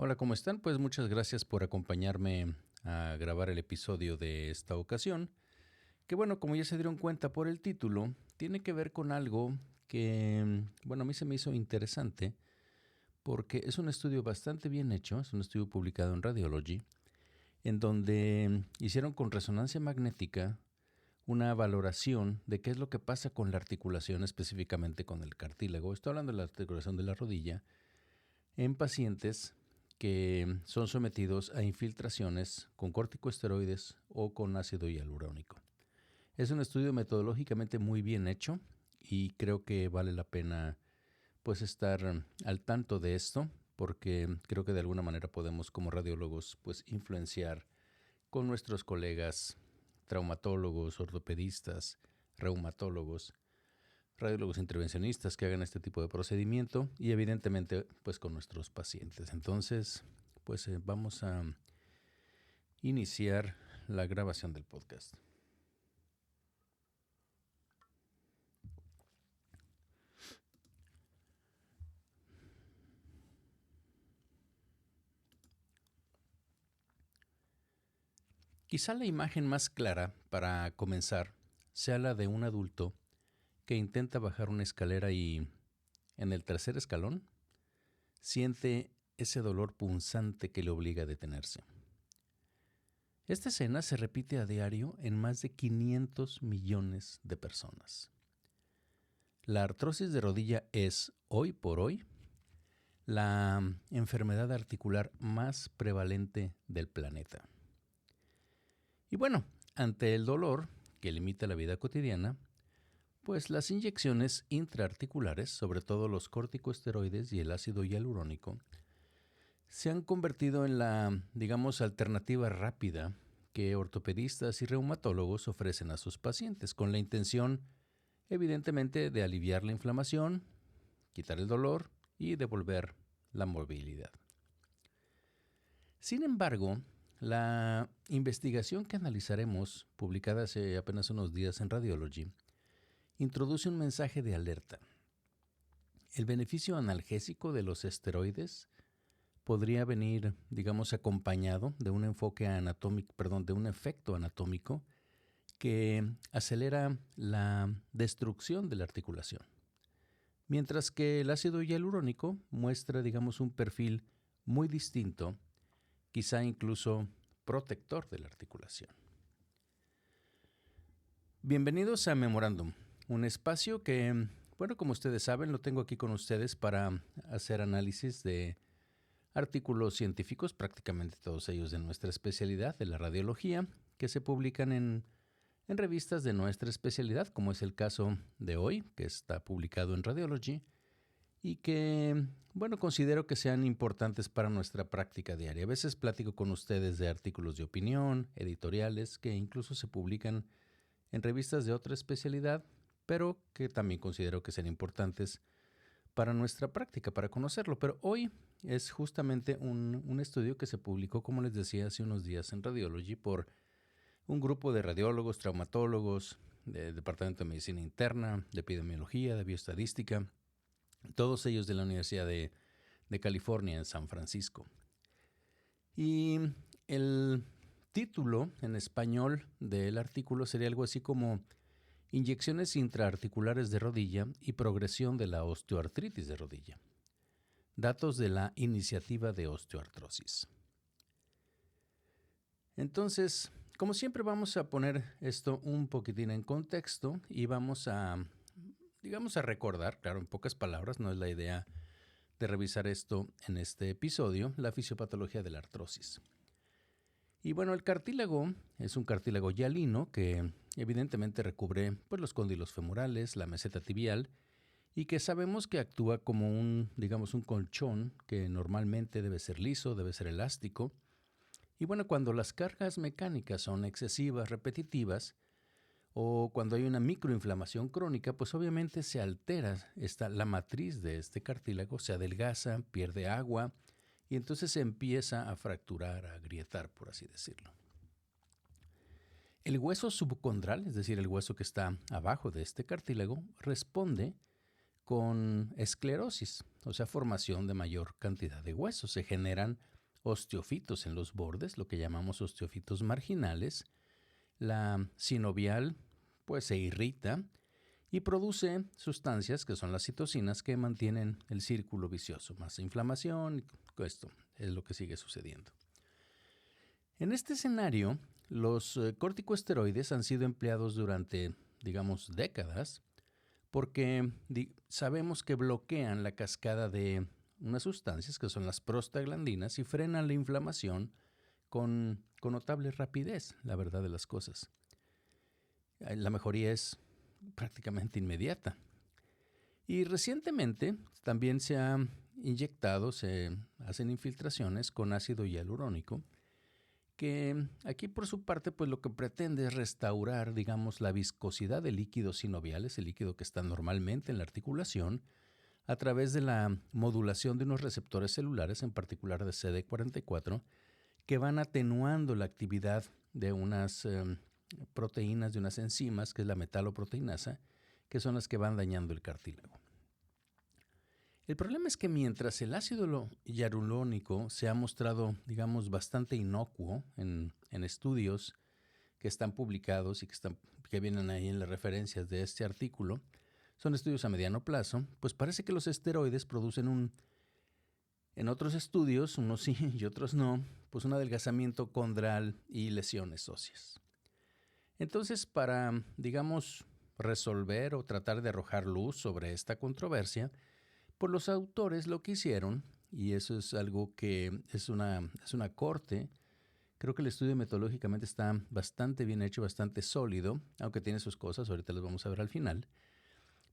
Hola, ¿cómo están? Pues muchas gracias por acompañarme a grabar el episodio de esta ocasión, que bueno, como ya se dieron cuenta por el título, tiene que ver con algo que, bueno, a mí se me hizo interesante porque es un estudio bastante bien hecho, es un estudio publicado en Radiology, en donde hicieron con resonancia magnética una valoración de qué es lo que pasa con la articulación, específicamente con el cartílago. Estoy hablando de la articulación de la rodilla en pacientes que son sometidos a infiltraciones con corticosteroides o con ácido hialurónico. Es un estudio metodológicamente muy bien hecho y creo que vale la pena pues estar al tanto de esto porque creo que de alguna manera podemos como radiólogos pues influenciar con nuestros colegas traumatólogos, ortopedistas, reumatólogos, radiólogos intervencionistas que hagan este tipo de procedimiento y evidentemente pues con nuestros pacientes. Entonces, pues vamos a iniciar la grabación del podcast. Quizá la imagen más clara para comenzar sea la de un adulto que intenta bajar una escalera y en el tercer escalón siente ese dolor punzante que le obliga a detenerse. Esta escena se repite a diario en más de 500 millones de personas. La artrosis de rodilla es, hoy por hoy, la enfermedad articular más prevalente del planeta. Y bueno, ante el dolor que limita la vida cotidiana, pues las inyecciones intraarticulares, sobre todo los corticosteroides y el ácido hialurónico, se han convertido en la, digamos, alternativa rápida que ortopedistas y reumatólogos ofrecen a sus pacientes, con la intención, evidentemente, de aliviar la inflamación, quitar el dolor y devolver la movilidad. Sin embargo, la investigación que analizaremos, publicada hace apenas unos días en Radiology, introduce un mensaje de alerta. El beneficio analgésico de los esteroides podría venir, digamos, acompañado de un enfoque anatómico, de un efecto anatómico que acelera la destrucción de la articulación. Mientras que el ácido hialurónico muestra, digamos, un perfil muy distinto, quizá incluso protector de la articulación. Bienvenidos a Memorándum, un espacio que, bueno, como ustedes saben, lo tengo aquí con ustedes para hacer análisis de artículos científicos, prácticamente todos ellos de nuestra especialidad, de la radiología, que se publican en revistas de nuestra especialidad, como es el caso de hoy, que está publicado en Radiology, y que, bueno, considero que sean importantes para nuestra práctica diaria. A veces platico con ustedes de artículos de opinión, editoriales, que incluso se publican en revistas de otra especialidad, pero que también considero que sean importantes para nuestra práctica, para conocerlo. Pero hoy es justamente un estudio que se publicó, como les decía, hace unos días en Radiology por un grupo de radiólogos, traumatólogos, del Departamento de Medicina Interna, de Epidemiología, de Bioestadística, todos ellos de la Universidad de California en San Francisco. Y el título en español del artículo sería algo así como Inyecciones intraarticulares de rodilla y progresión de la osteoartritis de rodilla. Datos de la iniciativa de osteoartrosis. Entonces, como siempre vamos a poner esto un poquitín en contexto y vamos a, digamos, a recordar, claro, en pocas palabras, no es la idea de revisar esto en este episodio, la fisiopatología de la artrosis. Y bueno, el cartílago es un cartílago hialino que evidentemente recubre pues, los cóndilos femorales, la meseta tibial, y que sabemos que actúa como un, digamos, un colchón que normalmente debe ser liso, debe ser elástico. Y bueno, cuando las cargas mecánicas son excesivas, repetitivas, o cuando hay una microinflamación crónica, pues obviamente se altera la matriz de este cartílago, se adelgaza, pierde agua, y entonces se empieza a fracturar, a agrietar, por así decirlo. El hueso subcondral, es decir, el hueso que está abajo de este cartílago, responde con esclerosis, o sea, formación de mayor cantidad de huesos. Se generan osteofitos en los bordes, lo que llamamos osteofitos marginales. La sinovial pues se irrita y produce sustancias que son las citocinas que mantienen el círculo vicioso, más inflamación, esto es lo que sigue sucediendo. En este escenario, los corticosteroides han sido empleados durante, digamos, décadas, porque sabemos que bloquean la cascada de unas sustancias que son las prostaglandinas y frenan la inflamación con notable rapidez, la verdad de las cosas. La mejoría es prácticamente inmediata. Y recientemente también se ha inyectado, se hacen infiltraciones con ácido hialurónico, que aquí por su parte pues lo que pretende es restaurar, digamos, la viscosidad del líquido sinovial, ese líquido que está normalmente en la articulación, a través de la modulación de unos receptores celulares, en particular de CD44, que van atenuando la actividad de unas proteínas, de unas enzimas, que es la metaloproteinasa, que son las que van dañando el cartílago. El problema es que mientras el ácido hialurónico se ha mostrado, digamos, bastante inocuo en estudios que están publicados y que vienen ahí en las referencias de este artículo, son estudios a mediano plazo, pues parece que los esteroides producen en otros estudios, unos sí y otros no, pues un adelgazamiento condral y lesiones óseas. Entonces, para, digamos, resolver o tratar de arrojar luz sobre esta controversia, pues los autores lo que hicieron, y eso es algo que es una corte, creo que el estudio metodológicamente está bastante bien hecho, bastante sólido, aunque tiene sus cosas, ahorita las vamos a ver al final.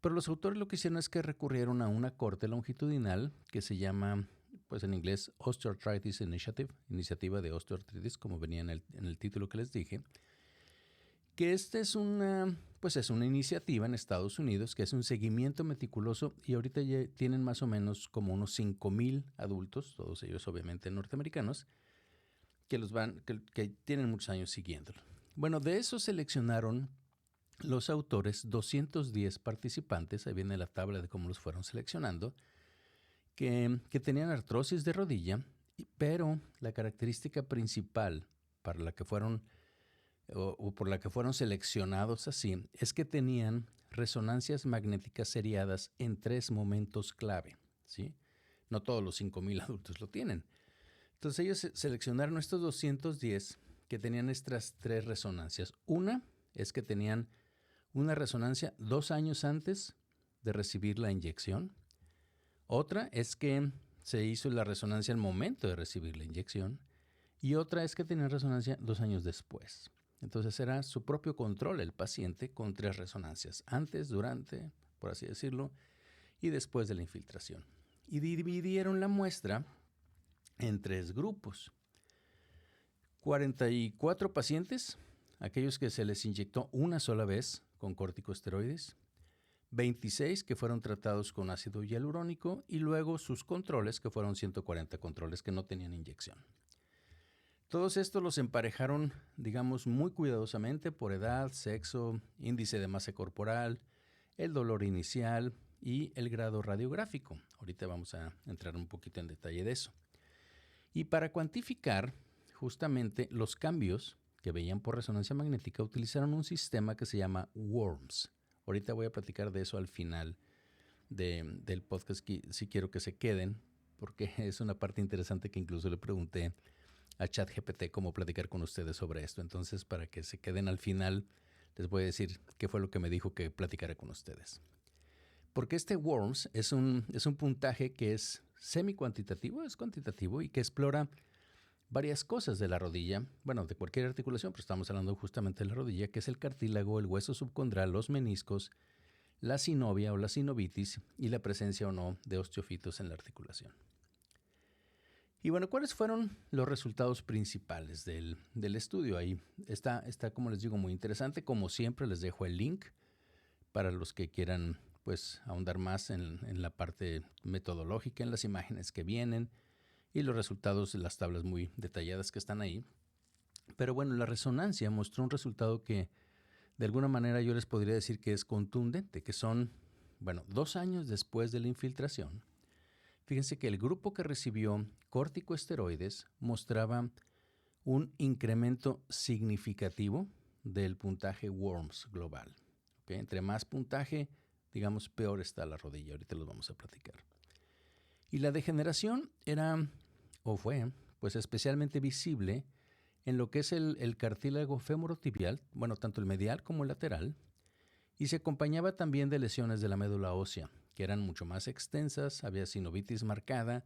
Pero los autores lo que hicieron es que recurrieron a una corte longitudinal que se llama, pues en inglés, Osteoarthritis Initiative, iniciativa de osteoartritis, como venía en el título que les dije, que esta es una iniciativa en Estados Unidos que es un seguimiento meticuloso y ahorita ya tienen más o menos como unos 5,000 adultos, todos ellos obviamente norteamericanos, que tienen muchos años siguiéndolo. Bueno, de eso seleccionaron los autores 210 participantes, ahí viene la tabla de cómo los fueron seleccionando, que tenían artrosis de rodilla, pero la característica principal para la que fueron o por la que fueron seleccionados así, es que tenían resonancias magnéticas seriadas en 3 momentos clave, ¿sí? No todos los 5,000 adultos lo tienen. Entonces ellos seleccionaron estos 210 que tenían estas 3 resonancias. Una es que tenían una resonancia 2 años antes de recibir la inyección. Otra es que se hizo la resonancia al momento de recibir la inyección. Y otra es que tenían resonancia 2 años después. Entonces era su propio control el paciente con 3 resonancias, antes, durante, por así decirlo, y después de la infiltración. Y dividieron la muestra en 3 grupos. 44 pacientes, aquellos que se les inyectó una sola vez con corticosteroides, 26 que fueron tratados con ácido hialurónico y luego sus controles, que fueron 140 controles que no tenían inyección. Todos estos los emparejaron, digamos, muy cuidadosamente por edad, sexo, índice de masa corporal, el dolor inicial y el grado radiográfico. Ahorita vamos a entrar un poquito en detalle de eso. Y para cuantificar justamente los cambios que veían por resonancia magnética, utilizaron un sistema que se llama WORMS. Ahorita voy a platicar de eso al final del podcast, si quiero que se queden, porque es una parte interesante que incluso le pregunté a ChatGPT cómo platicar con ustedes sobre esto. Entonces, para que se queden al final, les voy a decir qué fue lo que me dijo que platicara con ustedes. Porque este WORMS es un puntaje que es semi-cuantitativo, es cuantitativo y que explora varias cosas de la rodilla, bueno, de cualquier articulación, pero estamos hablando justamente de la rodilla, que es el cartílago, el hueso subcondral, los meniscos, la sinovia o la sinovitis y la presencia o no de osteofitos en la articulación. Y bueno, ¿cuáles fueron los resultados principales del estudio? Ahí está, como les digo, muy interesante. Como siempre, les dejo el link para los que quieran pues ahondar más en la parte metodológica, en las imágenes que vienen y los resultados de las tablas muy detalladas que están ahí. Pero bueno, la resonancia mostró un resultado que de alguna manera yo les podría decir que es contundente, que son bueno, 2 años después de la infiltración, fíjense que el grupo que recibió corticosteroides mostraba un incremento significativo del puntaje WORMS global. ¿Okay? Entre más puntaje, digamos, peor está la rodilla. Ahorita los vamos a platicar. Y la degeneración era, o fue, pues especialmente visible en lo que es el cartílago femorotibial, bueno, tanto el medial como el lateral, y se acompañaba también de lesiones de la médula ósea, que eran mucho más extensas, había sinovitis marcada,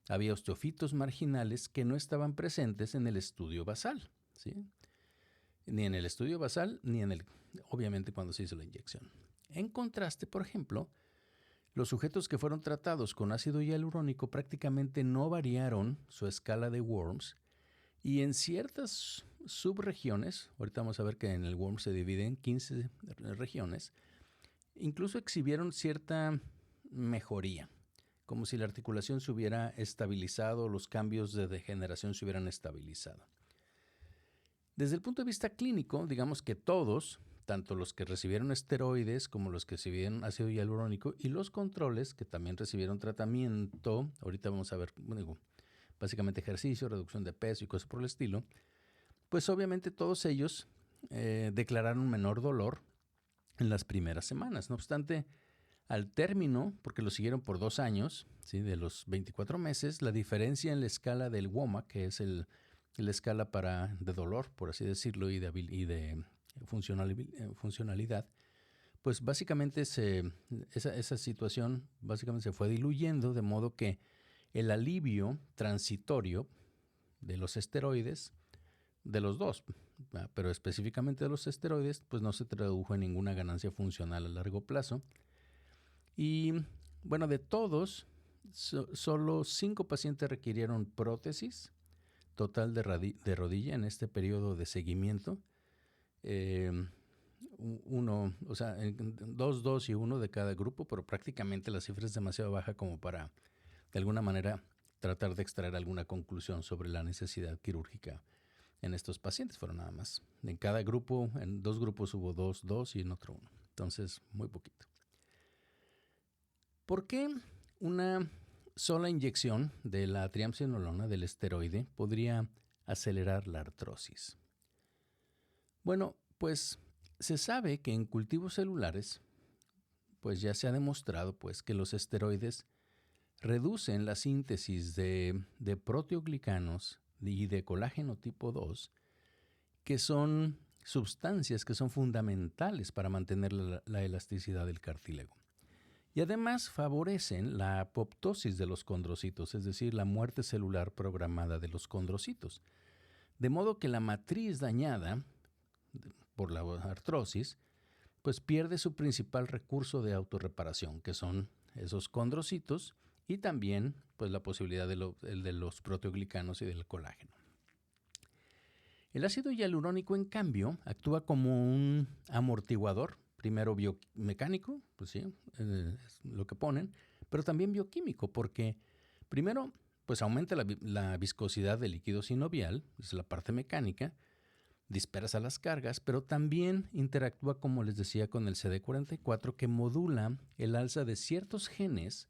había osteofitos marginales que no estaban presentes en el estudio basal, ¿sí? Ni en el estudio basal, ni en el, obviamente, cuando se hizo la inyección. En contraste, por ejemplo, los sujetos que fueron tratados con ácido hialurónico prácticamente no variaron su escala de WORMS y en ciertas subregiones, ahorita vamos a ver que en el WORMS se divide en 15 regiones, incluso exhibieron cierta mejoría, como si la articulación se hubiera estabilizado, los cambios de degeneración se hubieran estabilizado. Desde el punto de vista clínico, digamos que todos, tanto los que recibieron esteroides como los que recibieron ácido hialurónico y los controles que también recibieron tratamiento, ahorita vamos a ver, bueno, básicamente ejercicio, reducción de peso y cosas por el estilo, pues obviamente todos ellos declararon menor dolor en las primeras semanas. No obstante, al término, porque lo siguieron por 2 años, ¿sí? De los 24 meses, la diferencia en la escala del WOMAC, que es la escala de dolor, por así decirlo, y de funcionalidad, pues básicamente esa situación básicamente se fue diluyendo, de modo que el alivio transitorio de los esteroides, de los dos, pero específicamente de los esteroides, pues no se tradujo en ninguna ganancia funcional a largo plazo. Y bueno, de todos, solo 5 pacientes requirieron prótesis total de rodilla en este periodo de seguimiento. Uno, o sea, 2 y 1 de cada grupo, pero prácticamente la cifra es demasiado baja como para, de alguna manera, tratar de extraer alguna conclusión sobre la necesidad quirúrgica en estos pacientes. Fueron nada más. En cada grupo, en 2 grupos hubo 2 y en otro 1. Entonces, muy poquito. ¿Por qué una sola inyección de la triamcinolona, del esteroide, podría acelerar la artrosis? Bueno, pues se sabe que en cultivos celulares, pues ya se ha demostrado pues, que los esteroides reducen la síntesis de proteoglicanos y de colágeno tipo 2, que son sustancias que son fundamentales para mantener la elasticidad del cartílago. Y además favorecen la apoptosis de los condrocitos, es decir, la muerte celular programada de los condrocitos. De modo que la matriz dañada por la artrosis, pues pierde su principal recurso de autorreparación, que son esos condrocitos y también pues la posibilidad de los proteoglicanos y del colágeno. El ácido hialurónico, en cambio, actúa como un amortiguador, primero biomecánico, pues sí, es lo que ponen, pero también bioquímico, porque primero pues aumenta la viscosidad del líquido sinovial, es la parte mecánica, dispersa las cargas, pero también interactúa, como les decía, con el CD44, que modula el alza de ciertos genes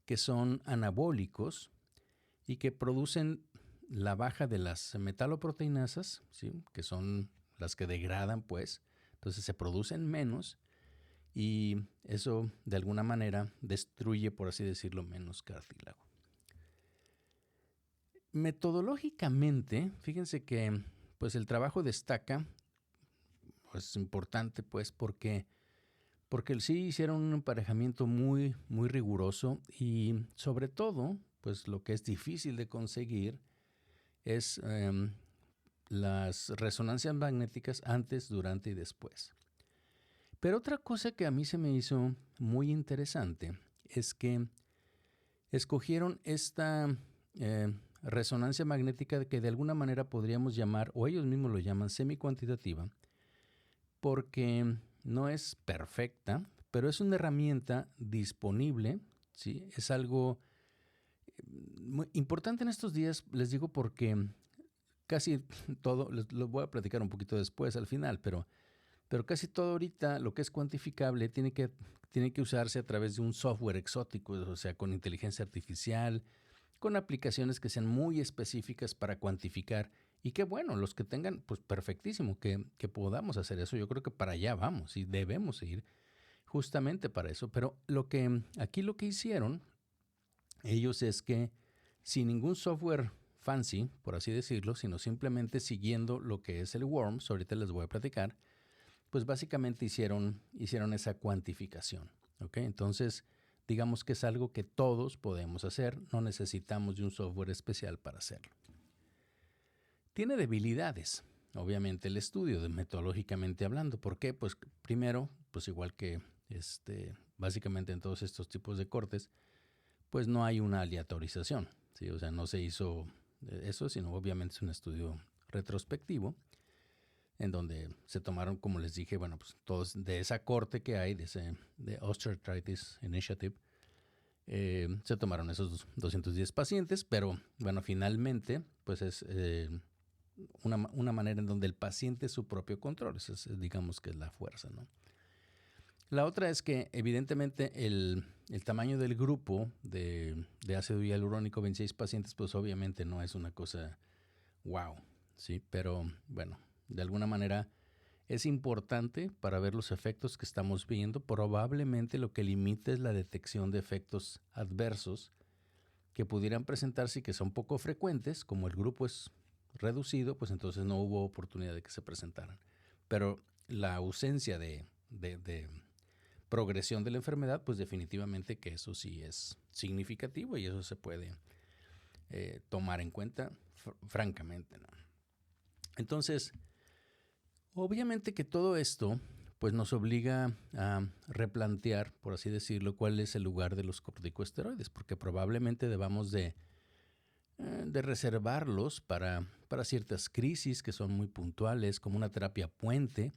que son anabólicos y que producen la baja de las metaloproteinasas, ¿sí? Que son las que degradan, pues. Entonces se producen menos y eso de alguna manera destruye, por así decirlo, menos cartílago. Metodológicamente, fíjense que pues el trabajo destaca, pues es importante pues porque sí hicieron un emparejamiento muy, muy riguroso y sobre todo, pues lo que es difícil de conseguir es las resonancias magnéticas antes, durante y después. Pero otra cosa que a mí se me hizo muy interesante es que escogieron esta resonancia magnética que de alguna manera podríamos llamar, o ellos mismos lo llaman semicuantitativa, porque no es perfecta, pero es una herramienta disponible, ¿sí? Es algo muy importante en estos días, les digo, porque casi todo, lo voy a platicar un poquito después al final, pero Pero casi todo ahorita lo que es cuantificable tiene que usarse a través de un software exótico, o sea, con inteligencia artificial, con aplicaciones que sean muy específicas para cuantificar. Y qué bueno, los que tengan, pues perfectísimo, que podamos hacer eso. Yo creo que para allá vamos y debemos ir justamente para eso. Pero aquí lo que hicieron ellos es que sin ningún software fancy, por así decirlo, sino simplemente siguiendo lo que es el WORMS, ahorita les voy a platicar, pues básicamente hicieron esa cuantificación. ¿Ok? Entonces, digamos que es algo que todos podemos hacer, no necesitamos de un software especial para hacerlo. Tiene debilidades, obviamente, el estudio, metodológicamente hablando. ¿Por qué? Pues primero, pues igual que básicamente en todos estos tipos de cortes, pues no hay una aleatorización, ¿sí? O sea, no se hizo eso, sino obviamente es un estudio retrospectivo en donde se tomaron, como les dije, bueno, pues todos de esa corte que hay, de Osteoarthritis Initiative, se tomaron esos 210 pacientes, pero bueno, finalmente, pues es una manera en donde el paciente es su propio control, eso es, digamos que es la fuerza, ¿no? La otra es que evidentemente el tamaño del grupo de ácido hialurónico, 26 pacientes, pues obviamente no es una cosa wow, ¿sí? Pero bueno, de alguna manera es importante para ver los efectos que estamos viendo. Probablemente lo que limita es la detección de efectos adversos que pudieran presentarse y que son poco frecuentes. Como el grupo es reducido, pues entonces no hubo oportunidad de que se presentaran. Pero la ausencia de progresión de la enfermedad, pues definitivamente que eso sí es significativo y eso se puede tomar en cuenta francamente, ¿no? Entonces, obviamente que todo esto pues nos obliga a replantear, por así decirlo, cuál es el lugar de los corticosteroides, porque probablemente debamos de reservarlos para ciertas crisis que son muy puntuales, como una terapia puente.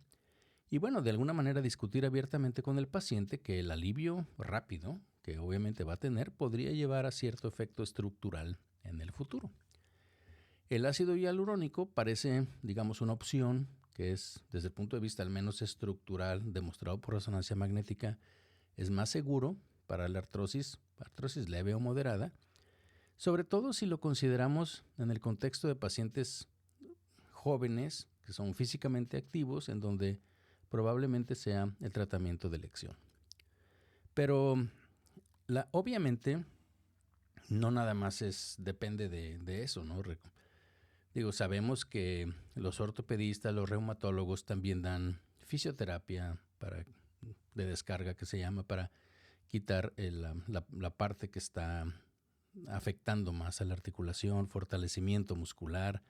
Y bueno, de alguna manera discutir abiertamente con el paciente que el alivio rápido, que obviamente va a tener, podría llevar a cierto efecto estructural en el futuro. El ácido hialurónico parece, digamos, una opción que es, desde el punto de vista al menos estructural, demostrado por resonancia magnética, es más seguro para la artrosis leve o moderada, sobre todo si lo consideramos en el contexto de pacientes jóvenes que son físicamente activos, en donde probablemente sea el tratamiento de elección. Pero obviamente no nada más depende de eso, ¿no? Digo, sabemos que los ortopedistas, los reumatólogos también dan fisioterapia de descarga que se llama para quitar la parte que está afectando más a la articulación, fortalecimiento muscular,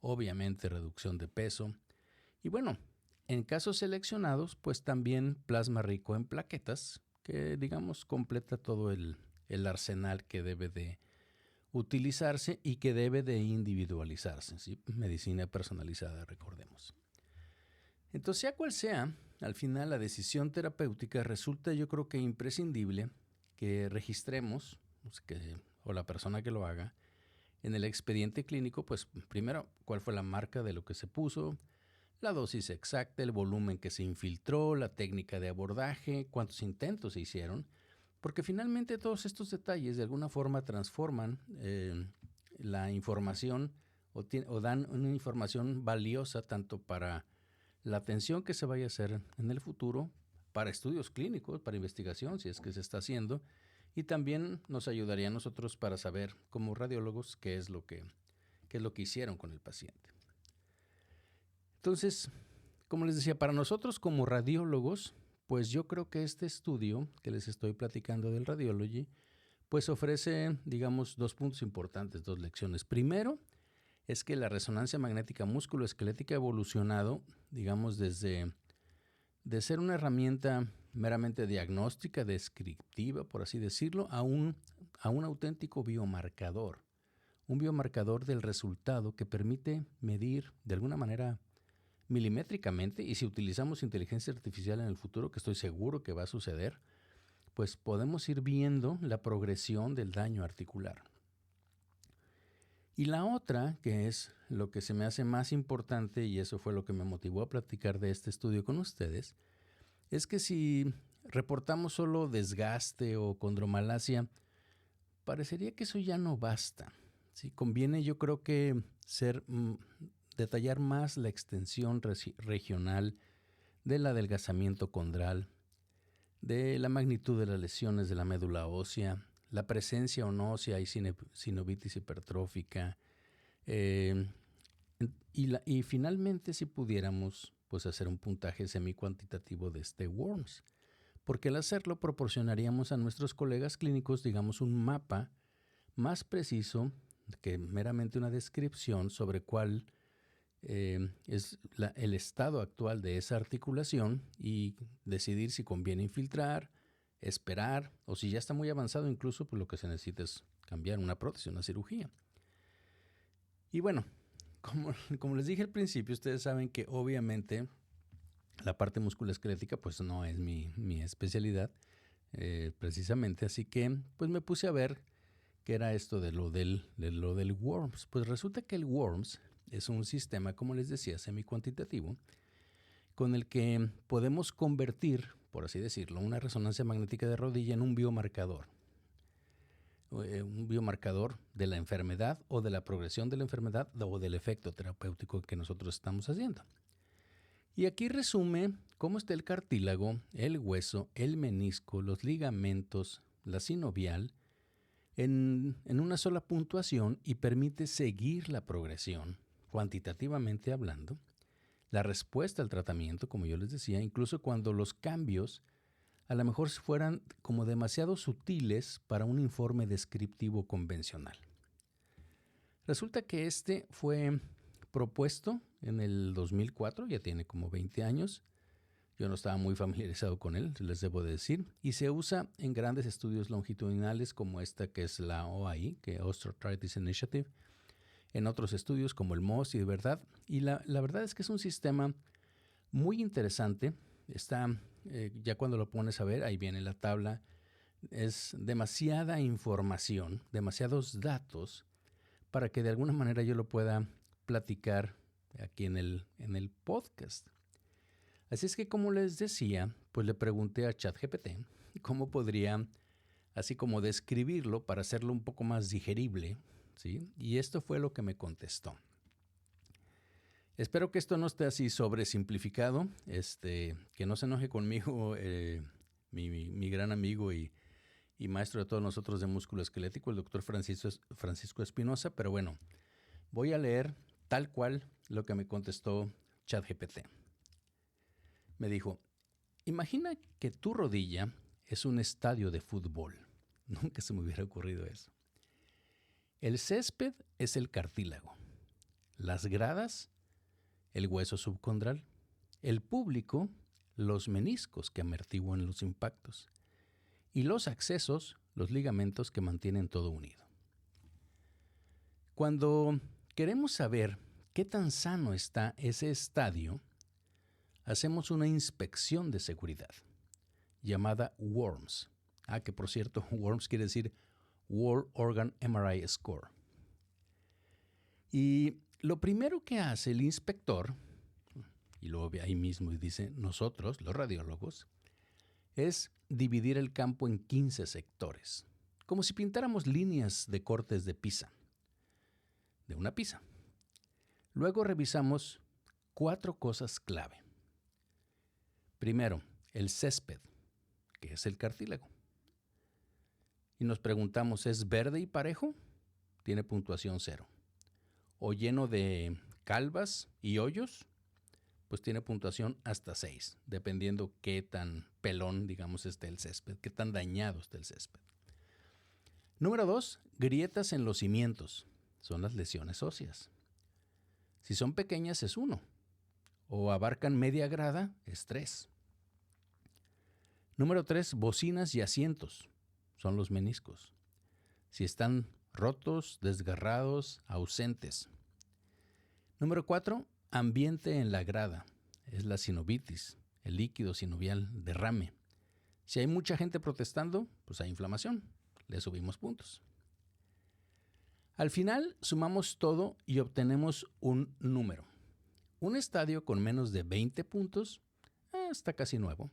obviamente reducción de peso. Y bueno, en casos seleccionados, pues también plasma rico en plaquetas, que digamos completa todo el arsenal que debe de utilizarse y que debe de individualizarse, ¿sí? Medicina personalizada, recordemos. Entonces, sea cual sea, al final la decisión terapéutica resulta, yo creo que imprescindible que registremos, o la persona que lo haga, en el expediente clínico, pues primero, cuál fue la marca de lo que se puso, la dosis exacta, el volumen que se infiltró, la técnica de abordaje, cuántos intentos se hicieron, porque finalmente todos estos detalles de alguna forma transforman la información o dan una información valiosa tanto para la atención que se vaya a hacer en el futuro, para estudios clínicos, para investigación, si es que se está haciendo, y también nos ayudaría a nosotros para saber como radiólogos qué es lo que hicieron con el paciente. Entonces, como les decía, para nosotros como radiólogos, pues yo creo que este estudio que les estoy platicando del Radiology, pues ofrece, digamos, 2 puntos importantes, 2 lecciones. Primero, es que la resonancia magnética musculoesquelética ha evolucionado, digamos, de ser una herramienta meramente diagnóstica, descriptiva, por así decirlo, a un auténtico biomarcador. Un biomarcador del resultado que permite medir de alguna manera milimétricamente, y si utilizamos inteligencia artificial en el futuro, que estoy seguro que va a suceder, pues podemos ir viendo la progresión del daño articular. Y la otra, que es lo que se me hace más importante, y eso fue lo que me motivó a platicar de este estudio con ustedes, es que si reportamos solo desgaste o condromalacia, parecería que eso ya no basta. ¿Sí? Conviene, yo creo que detallar más la extensión regional del adelgazamiento condral, de la magnitud de las lesiones de la médula ósea, la presencia o no si hay sinovitis hipertrófica, y finalmente si pudiéramos pues hacer un puntaje semicuantitativo de este WORMS, porque al hacerlo proporcionaríamos a nuestros colegas clínicos, digamos, un mapa más preciso que meramente una descripción sobre cuál es el estado actual de esa articulación y decidir si conviene infiltrar, esperar o si ya está muy avanzado incluso, pues lo que se necesita es cambiar una prótesis, una cirugía. Y bueno, como les dije al principio, ustedes saben que obviamente la parte musculoesquelética pues no es mi especialidad precisamente, así que pues me puse a ver qué era esto de lo del WORMS. Pues resulta que el WORMS es un sistema, como les decía, semicuantitativo, con el que podemos convertir, por así decirlo, una resonancia magnética de rodilla en un biomarcador de la enfermedad o de la progresión de la enfermedad o del efecto terapéutico que nosotros estamos haciendo. Y aquí resume cómo está el cartílago, el hueso, el menisco, los ligamentos, la sinovial, en una sola puntuación y permite seguir la progresión, cuantitativamente hablando, la respuesta al tratamiento, como yo les decía, incluso cuando los cambios a lo mejor fueran como demasiado sutiles para un informe descriptivo convencional. Resulta que este fue propuesto en el 2004, ya tiene como 20 años. Yo no estaba muy familiarizado con él, les debo decir, y se usa en grandes estudios longitudinales como esta que es la OAI, que es Osteoarthritis Initiative, en otros estudios como el MOS y de verdad. Y la verdad es que es un sistema muy interesante. Está, ya cuando lo pones a ver, ahí viene la tabla, es demasiada información, demasiados datos para que de alguna manera yo lo pueda platicar aquí en el podcast. Así es que, como les decía, pues le pregunté a ChatGPT cómo podría, así como describirlo para hacerlo un poco más digerible, ¿sí? Y esto fue lo que me contestó. Espero que esto no esté así sobresimplificado, que no se enoje conmigo mi gran amigo y maestro de todos nosotros de músculo esquelético, el doctor Francisco Espinosa, pero bueno, voy a leer tal cual lo que me contestó ChatGPT. Me dijo, imagina que tu rodilla es un estadio de fútbol. Nunca se me hubiera ocurrido eso. El césped es el cartílago. Las gradas, el hueso subcondral. El público, los meniscos que amortiguan los impactos. Y los accesos, los ligamentos que mantienen todo unido. Cuando queremos saber qué tan sano está ese estadio, hacemos una inspección de seguridad llamada WORMS. Que por cierto, WORMS quiere decir World Organ MRI Score. Y lo primero que hace el inspector, y luego ve ahí mismo y dice nosotros, los radiólogos, es dividir el campo en 15 sectores, como si pintáramos líneas de cortes de pizza, de una pizza. Luego revisamos 4 cosas clave. Primero, el césped, que es el cartílago. Y nos preguntamos, ¿es verde y parejo? Tiene puntuación 0. ¿O lleno de calvas y hoyos? Pues tiene puntuación hasta 6, dependiendo qué tan pelón, digamos, esté el césped, qué tan dañado esté el césped. Número 2, grietas en los cimientos. Son las lesiones óseas. Si son pequeñas es 1. O abarcan media grada es 3. Número 3, bocinas y asientos. Son los meniscos. Si están rotos, desgarrados, ausentes. Número 4, ambiente en la grada. Es la sinovitis, el líquido sinovial, derrame. Si hay mucha gente protestando, pues hay inflamación. Le subimos puntos. Al final sumamos todo y obtenemos un número. Un estadio con menos de 20 puntos está casi nuevo.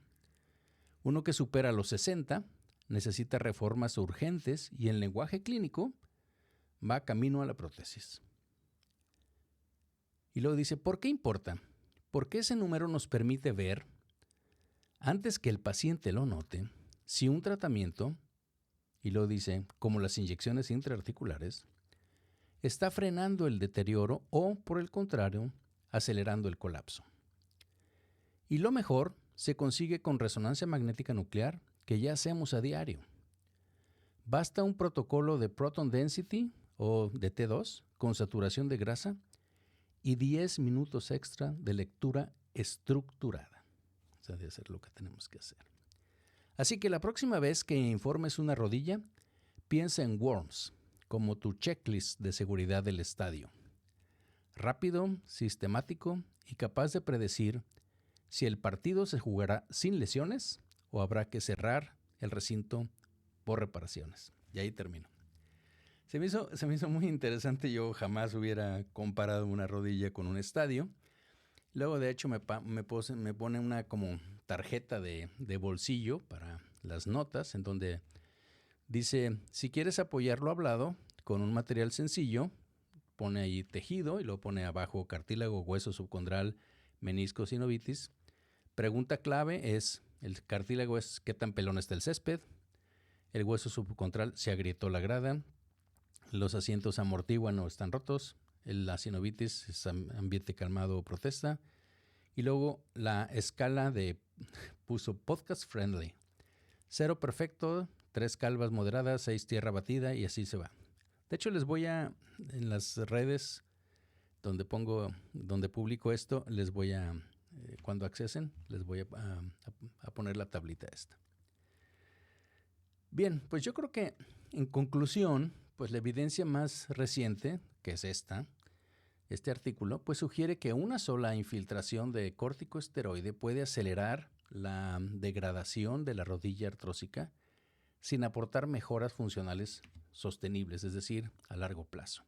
Uno que supera los 60 necesita reformas urgentes y en lenguaje clínico va camino a la prótesis. Y luego dice, ¿por qué importa? Porque ese número nos permite ver, antes que el paciente lo note, si un tratamiento, y luego dice, como las inyecciones intraarticulares, está frenando el deterioro o, por el contrario, acelerando el colapso. Y lo mejor se consigue con resonancia magnética nuclear, que ya hacemos a diario. Basta un protocolo de proton density o de T2 con saturación de grasa y 10 minutos extra de lectura estructurada. O sea, de hacer lo que tenemos que hacer. Así que la próxima vez que informes una rodilla, piensa en Worms como tu checklist de seguridad del estadio. Rápido, sistemático y capaz de predecir si el partido se jugará sin lesiones o habrá que cerrar el recinto por reparaciones. Y ahí termino. Se me hizo muy interesante. Yo jamás hubiera comparado una rodilla con un estadio. Luego, de hecho, me pone una como tarjeta de bolsillo para las notas, en donde dice, si quieres apoyar lo hablado con un material sencillo, pone ahí tejido y luego pone abajo cartílago, hueso subcondral, menisco, sinovitis. Pregunta clave es, el cartílago es qué tan pelón está el césped, el hueso subcondral se agrietó la grada, los asientos amortiguan o están rotos, la sinovitis es ambiente calmado o protesta, y luego la escala puso podcast friendly, 0 perfecto, 3 calvas moderadas, 6 tierra batida y así se va. De hecho, en las redes donde publico esto, cuando accesen, les voy a poner la tablita esta. Bien, pues yo creo que en conclusión, pues la evidencia más reciente, que es este artículo, pues sugiere que una sola infiltración de corticosteroide puede acelerar la degradación de la rodilla artrósica sin aportar mejoras funcionales sostenibles, es decir, a largo plazo.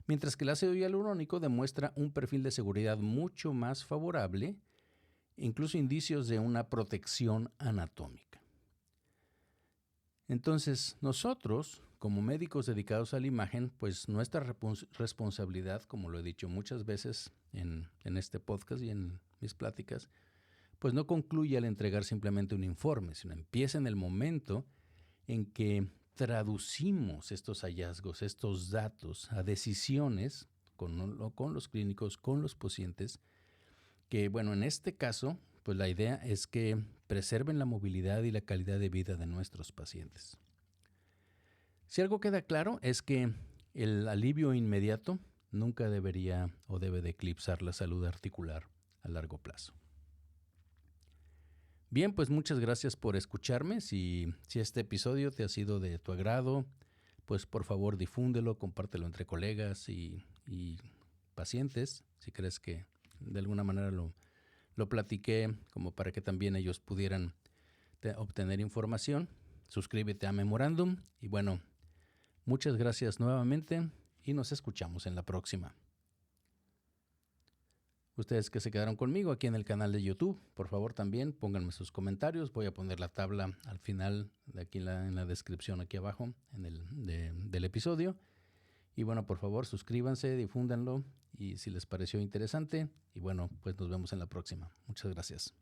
Mientras que el ácido hialurónico demuestra un perfil de seguridad mucho más favorable, incluso indicios de una protección anatómica. Entonces, nosotros, como médicos dedicados a la imagen, pues nuestra responsabilidad, como lo he dicho muchas veces en este podcast y en mis pláticas, pues no concluye al entregar simplemente un informe, sino empieza en el momento en que traducimos estos hallazgos, estos datos a decisiones con los clínicos, con los pacientes, que bueno, en este caso, pues la idea es que preserven la movilidad y la calidad de vida de nuestros pacientes. Si algo queda claro es que el alivio inmediato nunca debería o debe de eclipsar la salud articular a largo plazo. Bien, pues muchas gracias por escucharme. Si este episodio te ha sido de tu agrado, pues por favor difúndelo, compártelo entre colegas y pacientes. Si crees que de alguna manera lo platiqué como para que también ellos pudieran obtener información, suscríbete a Memorándum y bueno, muchas gracias nuevamente y nos escuchamos en la próxima. Ustedes que se quedaron conmigo aquí en el canal de YouTube, por favor también pónganme sus comentarios. Voy a poner la tabla al final, de aquí en la descripción aquí abajo del episodio. Y bueno, por favor suscríbanse, difúndanlo y si les pareció interesante. Y bueno, pues nos vemos en la próxima. Muchas gracias.